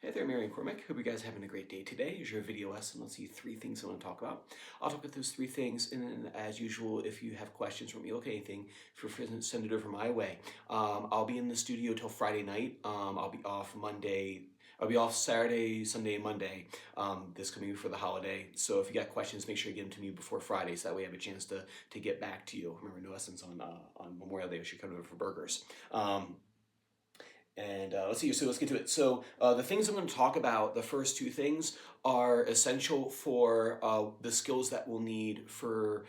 Hey there, Mary and Cormac. Hope you guys are having a great day today. Here's your video lesson. Let's see 3 things I want to talk about. I'll talk about those 3 things, and then as usual, if you have questions for me, look at anything, feel free to send it over my way. I'll be in the studio till Friday night. I'll be off Monday. I'll be off Saturday, Sunday, and Monday this coming week for the holiday. So if you got questions, make sure you get them to me before Friday, so that way I have a chance to get back to you. Remember, no lessons on Memorial Day. I should come over for burgers. Let's see, so let's get to it. So the things I'm going to talk about, the first 2 things, are essential for the skills that we'll need for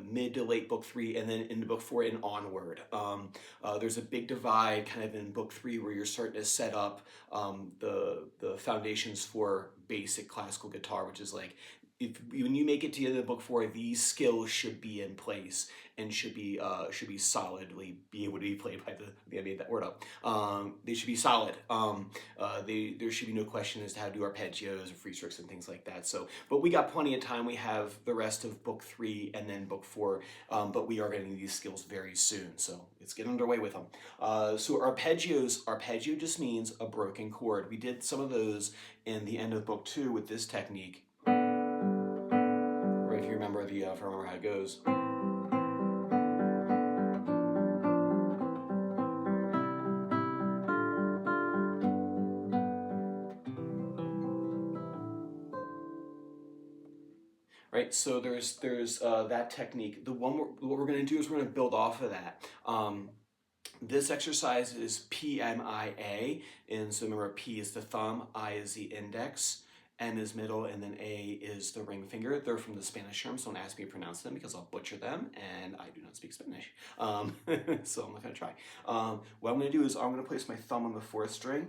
mid to late book 3, and then into book 4 and onward. There's a big divide kind of in book 3 where you're starting to set up the foundations for basic classical guitar, which is like, when you make it to the end of book 4, these skills should be in place and should be solidly be able to be played by I made that word up. They should be solid. There should be no question as to how to do arpeggios and free strokes and things like that. So, but we got plenty of time. We have the rest of book 3 and then book 4, but we are getting these skills very soon. So let's get underway with them. So arpeggio just means a broken chord. We did some of those in the end of book 2 with this technique. If you remember if I remember how it goes. Right, so there's that technique. What we're going to do is we're going to build off of that. This exercise is PMIA, and so remember, P is the thumb, I is the index, M is middle, and then A is the ring finger. They're from the Spanish terms, so don't ask me to pronounce them because I'll butcher them, and I do not speak Spanish. So I'm not going to try. What I'm going to do is I'm going to place my thumb on the 4th string,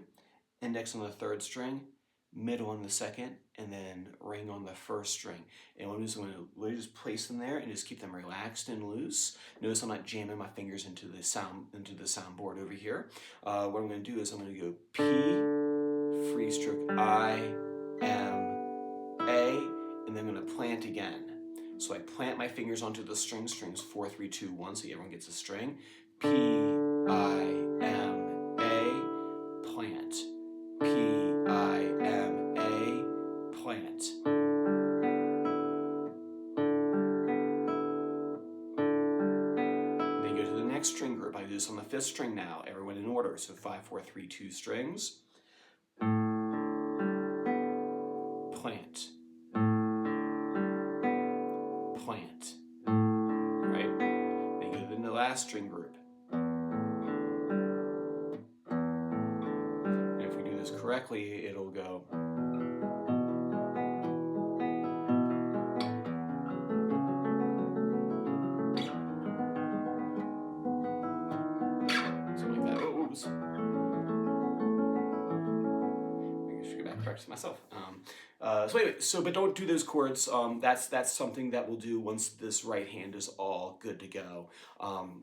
index on the 3rd string, middle on the 2nd, and then ring on the 1st string. And what I'm going to literally just place them there and just keep them relaxed and loose. Notice I'm not jamming my fingers into the soundboard over here. What I'm going to do is I'm going to go P, free stroke I, M, A, and then I'm going to plant again. So I plant my fingers onto the strings 4, 3, 2, 1, so everyone gets a string. P, I, M, A, plant. P, I, M, A, plant. Then go to the next string group. I do this on the 5th string now, everyone in order. So 5, 4, 3, 2 strings. Plant. Plant. Right? Then go to the last string group. And if we do this correctly, it'll go. Something like that. Oh, oops. I should go back and practice myself. But don't do those chords. That's something that we'll do once this right hand is all good to go.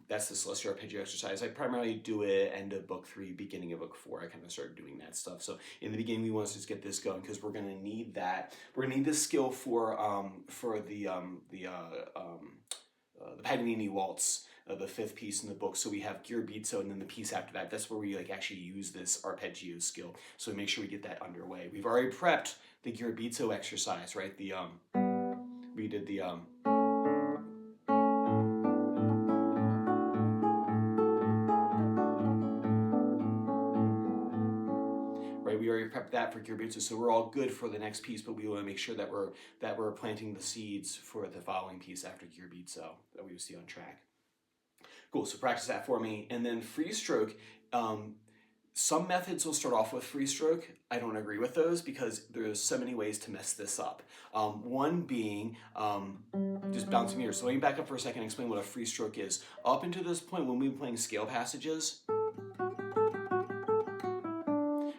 That's the celestial arpeggio exercise. I primarily do it end of book 3, beginning of book 4. I kind of started doing that stuff. So in the beginning, we want to just get this going because we're going to need that. We're going to need this skill for the Paganini waltz. The 5th piece in the book. So we have Giurbizzo, and then the piece after that. That's where we actually use this arpeggio skill. So we make sure we get that underway. We've already prepped the Giurbizzo exercise, right? We did the right. We already prepped that for Giurbizzo, so we're all good for the next piece. But we want to make sure that we're planting the seeds for the following piece after Giurbizzo that we will see on track. Cool, so practice that for me. And then free stroke, some methods will start off with free stroke. I don't agree with those because there's so many ways to mess this up. One being just bouncing here. So let me back up for a second and explain what a free stroke is. Up until this point, when we've been playing scale passages,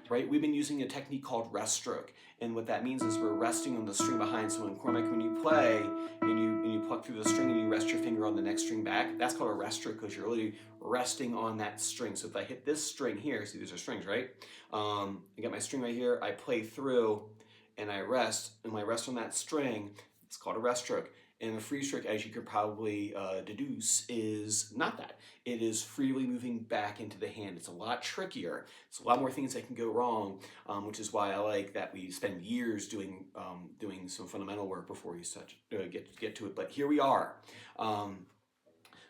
right, we've been using a technique called rest stroke. And what that means is we're resting on the string behind. So when you play and you pluck through the string and you rest your finger on the next string back, that's called a rest stroke because you're really resting on that string. So if I hit this string here, see these are strings, right? I got my string right here, I play through and I rest, and when I rest on that string, it's called a rest stroke. And the free stroke, as you could probably deduce, is not that. It is freely moving back into the hand. It's a lot trickier. It's a lot more things that can go wrong, which is why I like that we spend years doing some fundamental work before you get to it. But here we are.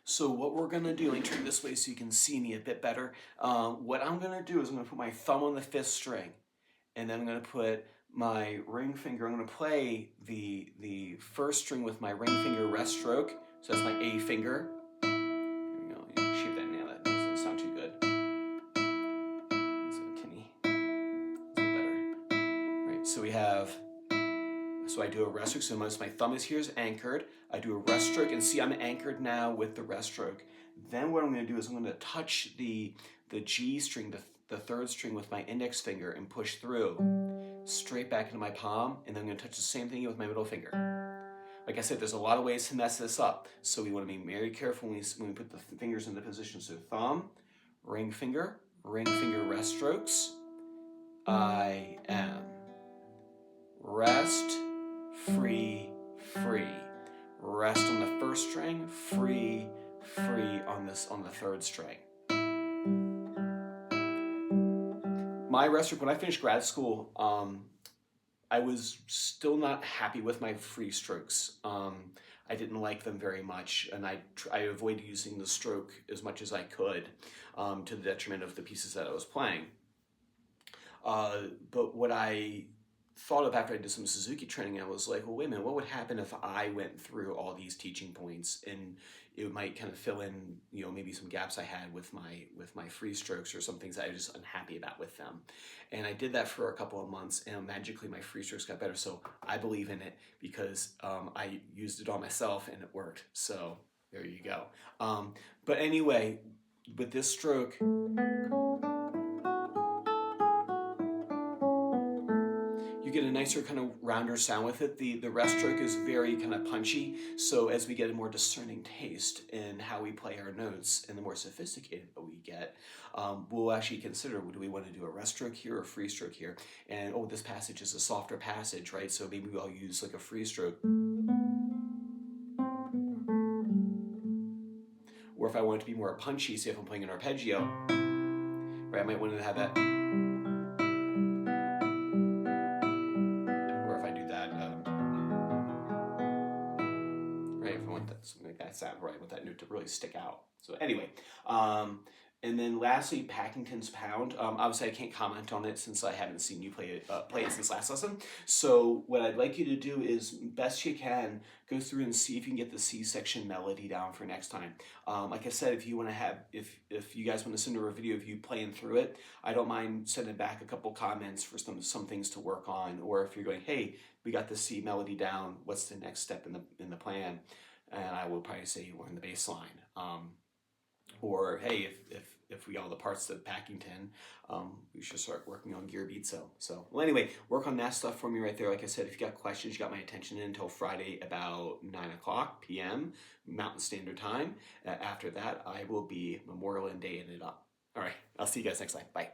So what we're gonna do, let me turn this way so you can see me a bit better. What I'm gonna do is I'm gonna put my thumb on the 5th string, and then I'm gonna put my ring finger. I'm gonna play the 1st string with my ring finger rest stroke. So that's my A finger. Here we go. You shoot that nail. That doesn't sound too good. It's a tinny. It's better. Right. So we have. So I do a rest stroke. So notice my thumb is here is anchored. I do a rest stroke, and see I'm anchored now with the rest stroke. Then what I'm going to do is I'm going to touch the G string, the 3rd string with my index finger and push through straight back into my palm, and then I'm going to touch the same thing with my middle finger. Like I said, there's a lot of ways to mess this up, so we want to be very careful when we put the fingers into position. So thumb, ring finger rest strokes. I am rest, free, free. Rest on the 1st string, free, free on the 3rd string. My rest stroke, when I finished grad school, I was still not happy with my free strokes. I didn't like them very much, and I avoided using the stroke as much as I could, to the detriment of the pieces that I was playing. But what I thought of after I did some Suzuki training, I was like, well, wait a minute, what would happen if I went through all these teaching points, and it might kind of fill in, maybe some gaps I had with my free strokes or some things that I was just unhappy about with them. And I did that for a couple of months, and magically my free strokes got better. So I believe in it because I used it on myself and it worked. So there you go. But anyway, with this stroke, you get a nicer kind of rounder sound with it. The rest stroke is very kind of punchy, so as we get a more discerning taste in how we play our notes and the more sophisticated we get, we'll actually consider, do we want to do a rest stroke here or a free stroke here? And this passage is a softer passage, right? So maybe I'll use like a free stroke. Or if I want it to be more punchy, say if I'm playing an arpeggio, right, I might want to have that. Something like that sound, right? With that note to really stick out. So anyway, and then lastly, Packington's Pound. Obviously, I can't comment on it since I haven't seen you play it since last lesson. So what I'd like you to do is, best you can, go through and see if you can get the C section melody down for next time. Like I said, if you want to have, if you guys want to send over a video of you playing through it, I don't mind sending back a couple comments for some things to work on. Or if you're going, hey, we got the C melody down, what's the next step in the plan? And I will probably say we're in the bass line. Or hey, if we got all the parts of Packington, we should start working on Gear Beat. So well, anyway, work on that stuff for me right there. Like I said, if you got questions, you got my attention until Friday about 9:00 p.m. Mountain Standard Time. After that, I will be Memorial Day in it up. All right, I'll see you guys next time. Bye.